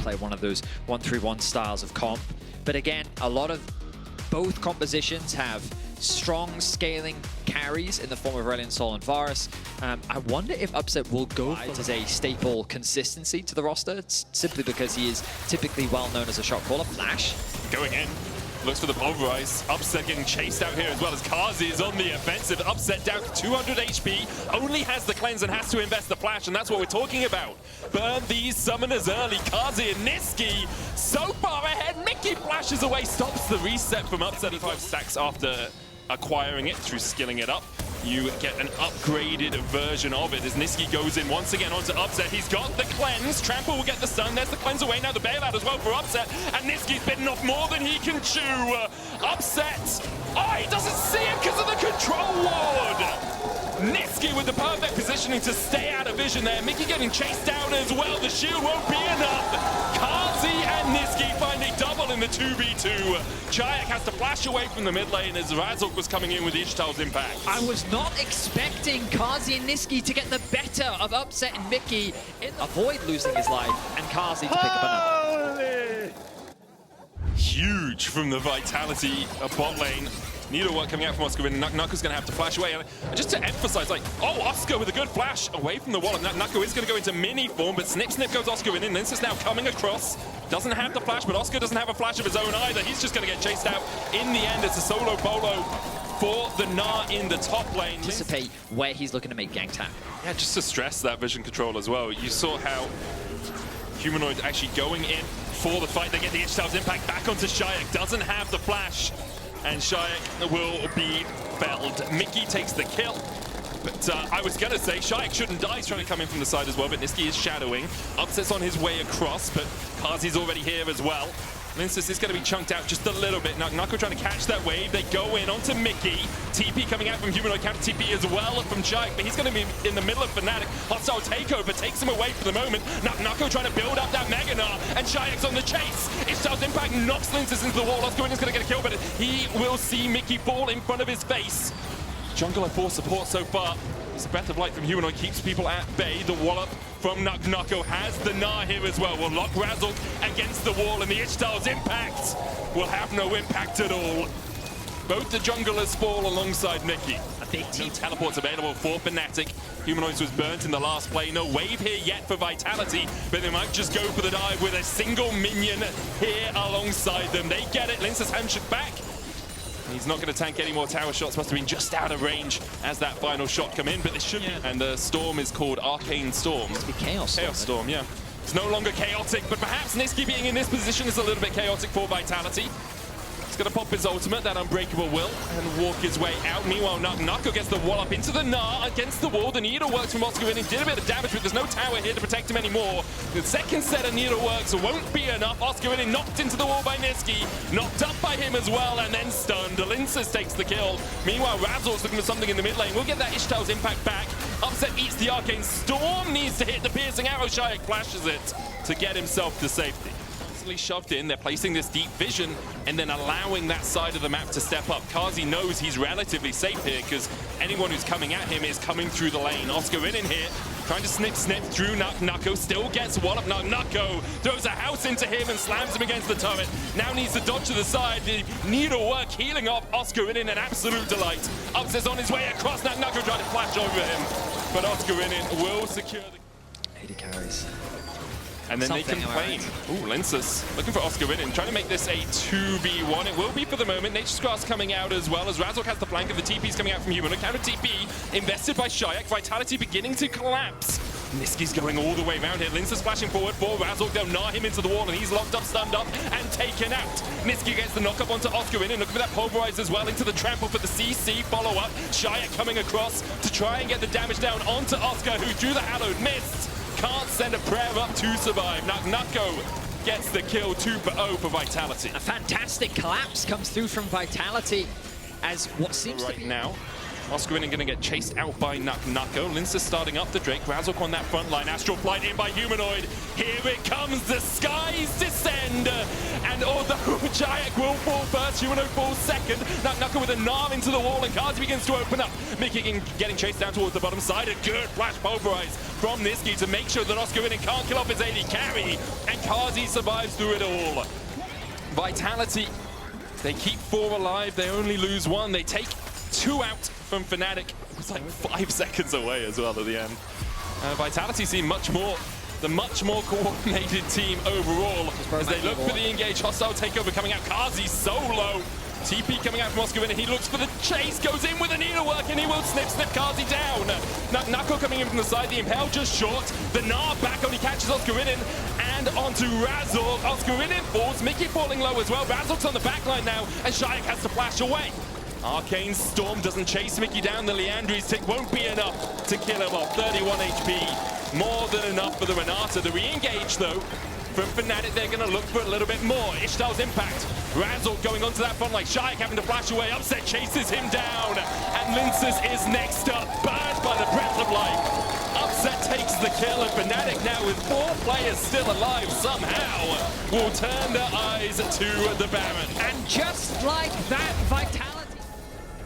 play one of those 1-3-1 styles of comp. But again, a lot of both compositions have strong scaling carries in the form of Aurelion Sol and Varus. I wonder if Upset will go as a staple consistency to the roster, simply because he is typically well known as a shot caller. Flash going in. Looks for the pulverize. Upset getting chased out here as well as Carzzy is on the offensive. Upset down to 200 HP. Only has the cleanse and has to invest the flash, and that's what we're talking about. Burn these summoners early. Carzzy and Nisqy so far ahead. Mikyx flashes away, stops the reset from Upset. 5 stacks after acquiring it through skilling it up. You get an upgraded version of it as Nisqy goes in once again onto Upset. He's got the cleanse. Trample will get the stun. There's the cleanse away. Now the bailout as well for Upset. And Nisqy's bitten off more than he can chew. Upset. Oh, he doesn't see it because of the control ward. Nisqy with the perfect positioning to stay out of vision there. Mikyx getting chased down as well. The shield won't be enough. Carzzy and Nisqy find a double in the 2v2. Czajek has to flash away from the mid lane as Razork was coming in with Ishtal's impact. I was not expecting Carzzy and Nisqy to get the better of Upset and Mikyx. Avoid losing his life, and Carzzy to pick up another. Huge from the Vitality bot lane. Needlework coming out from Oscarinin. Nako's going to have to flash away. And just to emphasize, like, oh, Oscar with a good flash away from the wall. Nako is going to go into mini form, but snip goes Oscarinin. Lyncas now coming across. Doesn't have the flash, but Oscar doesn't have a flash of his own either. He's just going to get chased out. In the end, it's a solo bolo for the Gnar in the top lane. Anticipate where he's looking to make gank tap. Yeah, just to stress that vision control as well. You saw how Humanoid actually going in for the fight. They get the Ishtal's impact back onto Czajek. Doesn't have the flash. And Czajek will be felled. Mikyx takes the kill. But I was going to say, Czajek shouldn't die. He's trying to come in from the side as well, but Nisqy is shadowing. Upset's on his way across, but Carzzy's already here as well. Lyncas is going to be chunked out just a little bit. Nako trying to catch that wave. They go in onto Mikyx. TP coming out from Humanoid, counter TP as well from Czajek, but he's going to be in the middle of Fnatic. Hostile takeover takes him away for the moment. Nako trying to build up that Mega Gnar, and Czajek's on the chase. Ishtal's impact knocks Lyncas into the wall. Oscarin's going to get a kill, but he will see Mikyx fall in front of his face. Jungler for support so far. It's a breath of light from Humanoid, keeps people at bay. The wallop from Nako has the Gnar here as well. Will lock Razork against the wall, and the Ishtal's impact will have no impact at all. Both the junglers fall alongside Mikyx. A big team teleports available for Fnatic. Humanoids was burnt in the last play. No wave here yet for Vitality, but they might just go for the dive with a single minion here alongside them. They get it. Lyncas handshook back. He's not going to tank any more tower shots. Must have been just out of range as that final shot come in, but this should be. And the storm is called Arcane Storm. Must be Chaos Storm. Chaos Storm, yeah. It's no longer chaotic, but perhaps Nisqy being in this position is a little bit chaotic for Vitality. He's going to pop his ultimate, that Unbreakable Will, and walk his way out. Meanwhile, Nako gets the wall up into the Gnar against the wall. The Needleworks from Oscarinin did a bit of damage, but there's no tower here to protect him anymore. The second set of Needleworks won't be enough. Oscarinin knocked into the wall by Nisqy, knocked up by him as well, and then stunned. Lyncas takes the kill. Meanwhile, Razork's looking for something in the mid lane. We'll get that Ishtal's impact back. Upset eats the Arcane Storm, needs to hit the piercing arrow. Czajek flashes it to get himself to safety. Shoved in, they're placing this deep vision and then allowing that side of the map to step up. Carzzy knows he's relatively safe here because anyone who's coming at him is coming through the lane. Oscarinin here, trying to snip through Nako, still gets one up. Nako throws a house into him and slams him against the turret. Now needs to dodge to the side. The Needlework healing off Oscarinin, an absolute delight. Upset's on his way across. Nako trying to flash over him, but Oscarinin will secure the 80 carries. And then they complain. Ooh, Lyncas looking for Oscarinin, trying to make this a 2v1. It will be for the moment. Nature's Grass coming out as well as Razork has the flank of the TP's coming out from Humanoid. Counter TP invested by Czajek. Vitality beginning to collapse. Nisqy's going all the way around here. Lyncas flashing forward for Razork. They'll gnar him into the wall and he's locked up, stunned up, and taken out. Nisqy gets the knock up onto Oscarinin, looking for that pulverize as well into the trample for the CC follow-up. Czajek coming across to try and get the damage down onto Oscar, who threw the Hallowed Mist. Can't send a prayer up to survive. Nako gets the kill, 2-0 for Vitality. A fantastic collapse comes through from Vitality as what seems to be... now, Oscarinin going to get chased out by Nako. Lyncas starting up the Drake. Razork on that front line. Astral Flight in by Humanoid. Here it comes. The skies descend. And although Czajek will fall first, Humanoid falls second. Nako with a Gnar into the wall, and Carzzy begins to open up. Mikyx getting chased down towards the bottom side. A good flash pulverize from Nisqy to make sure that Oscarinin can't kill off his AD carry. And Carzzy survives through it all. Vitality, they keep 4 alive. They only lose 1. They take 2 out from Fnatic. It's like 5 seconds away as well at the end. Vitality seem the much more coordinated team overall as they look for the engage. Hostile takeover coming out. Carzzy solo. TP coming out from Oscarinin. He looks for the chase, goes in with a needlework, and he will snip Carzzy down. Nako coming in from the side. The Impale just short. The Gnar back only catches Oscarinin and onto Razork. Oscarinin falls. Mikyx falling low as well. Razork's on the backline now, and Czajek has to flash away. Arcane Storm doesn't chase Mikyx down. The Liandry's tick won't be enough to kill him off. 31 HP, more than enough for the Renata. The re-engage though, from Fnatic, they're going to look for a little bit more. Ishtal's impact. Razork going onto that front like Czajek having to flash away. Upset chases him down, and Lyncas is next up, burned by the breath of life. Upset takes the kill, and Fnatic now with 4 players still alive somehow will turn their eyes to the Baron. And just like that, Vitality.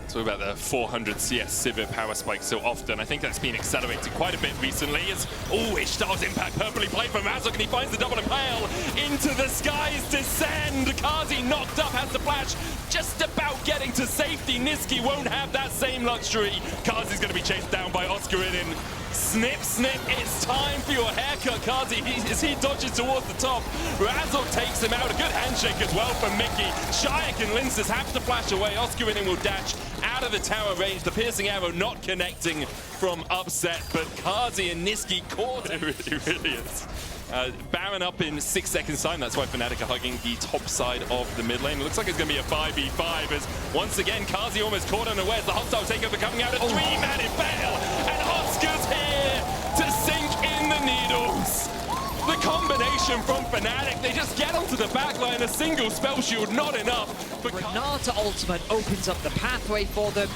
Talk about the 400 CS Sivir power spike so often. I think that's been accelerated quite a bit recently. As Ishtal's impact perfectly played from Razork, and he finds the double impale. Into the skies descend. Carzzy knocked up, has to flash, just about getting to safety. Nisqy won't have that same luxury. Carzzy's going to be chased down by Oscarinin. Snip, snip, it's time for your haircut, Carzzy, as he dodges towards the top. Razork takes him out, a good handshake as well from Mikyx. Czajek and Lyncas have to flash away. Oscarinin will dash out of the tower range. The piercing arrow not connecting from Upset, but Carzzy and Nisqy caught. It really is. Baron up in 6 seconds time. That's why Fnatic are hugging the top side of the mid lane. It looks like it's going to be a 5v5 as once again Carzzy almost caught unawares. The hostile takeover coming out, a 3-man impale, and Oscar's here to sink in the needles. The combination from Fnatic, they just get onto the backline, a single spell shield, not enough. But Renata ultimate opens up the pathway for them,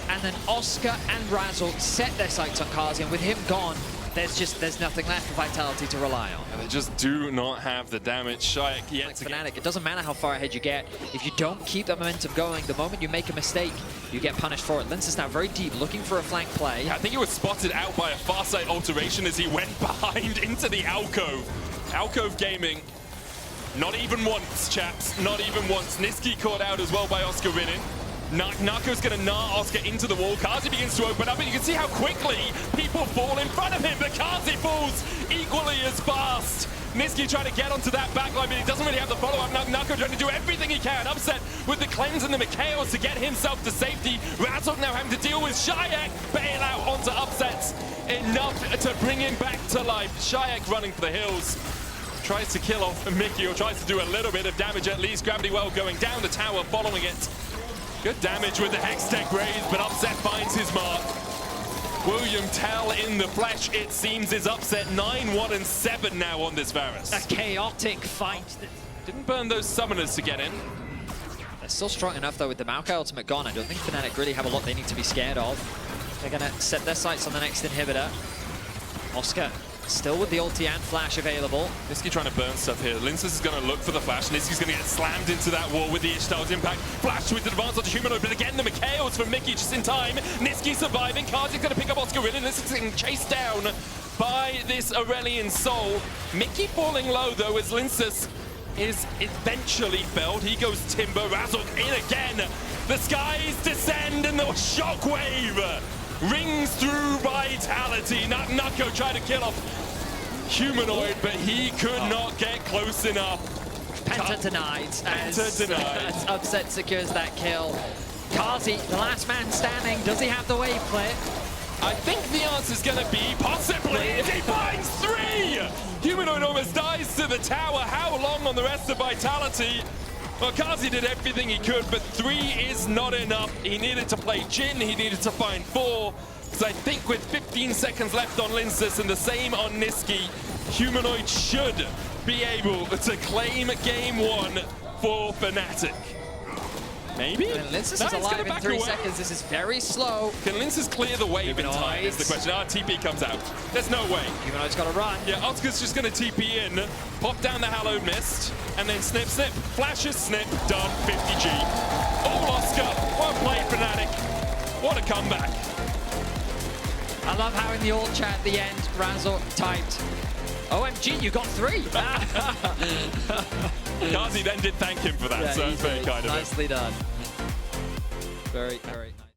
and then Oscar and Razork set their sights on Carzzy, and with him gone, there's nothing left for Vitality to rely on. And they just do not have the damage. Czajek yet like Fnatic, it doesn't matter how far ahead you get. If you don't keep the momentum going, the moment you make a mistake, you get punished for it. Lyncas now very deep, looking for a flank play. I think he was spotted out by a Farsight alteration as he went behind into the alcove. Alcove gaming, not even once, chaps, not even once. Nisqy caught out as well by Oscarinin. Nako's going to Gnar Oscar into the wall. Carzzy begins to open up, and you can see how quickly people fall in front of him, but Carzzy falls equally as fast. Nisqy trying to get onto that backline, but he doesn't really have the follow-up. Nako trying to do everything he can. Upset with the cleanse and the Mikyx to get himself to safety. Razork now having to deal with Czajek. Bail out onto Upsets. Enough to bring him back to life. Czajek running for the hills. Tries to kill off Mikyx, or tries to do a little bit of damage at least. Gravity Well going down the tower following it. Good damage with the Hextech raise, but Upset finds his mark. William Tell in the flesh, it seems, is Upset 9-1-7 now on this Varus. A chaotic fight. Didn't burn those summoners to get in. They're still strong enough though with the Maokai ultimate gone. I don't think Fnatic really have a lot they need to be scared of. They're gonna set their sights on the next inhibitor. Oscar still with the ulti and flash available. Nisqy trying to burn stuff here. Lyncas is going to look for the flash. Nisqy's going to get slammed into that wall with the Ishtal's impact. Flash with the advance onto Humanoid, but again the Mikyx from Mikyx just in time. Nisqy surviving. Carzzy's going to pick up Oscarinin. This is getting chased down by this Aurelion Sol. Mikyx falling low though as Lyncas is eventually felled. He goes Timber. Razork in again. The skies descend and the shockwave rings through Vitality. Nako tried to kill off Humanoid, but he could not get close enough. Penta denied as Upset secures that kill. Carzzy, the last man standing. Does he have the wave clear? I think the answer's going to be possibly. He finds 3! Humanoid almost dies to the tower. How long on the rest of Vitality? Well, Carzzy did everything he could, but 3 is not enough. He needed to play Jhin, he needed to find 4. So I think with 15 seconds left on Lyncas and the same on Nisqy, Humanoid should be able to claim game 1 for Fnatic. Maybe? And Lyncas No, is he's alive gonna in back 3 away. seconds. This is very slow. Can Lyncas clear the wave in time is the Humanoid. question. TP comes out. There's no way. Humanoid's got to run. Yeah, Oscar's just going to TP in, pop down the Hallowed Mist, and then snip, snip. Flashes, snip, done, 50G. All Oscar. Well played, Fnatic. What a comeback. I love how in the alt chat at the end, Razork typed, OMG, you got 3. Carzzy then did thank him for that, so it's very kind of him. Nicely done. Very, very nice.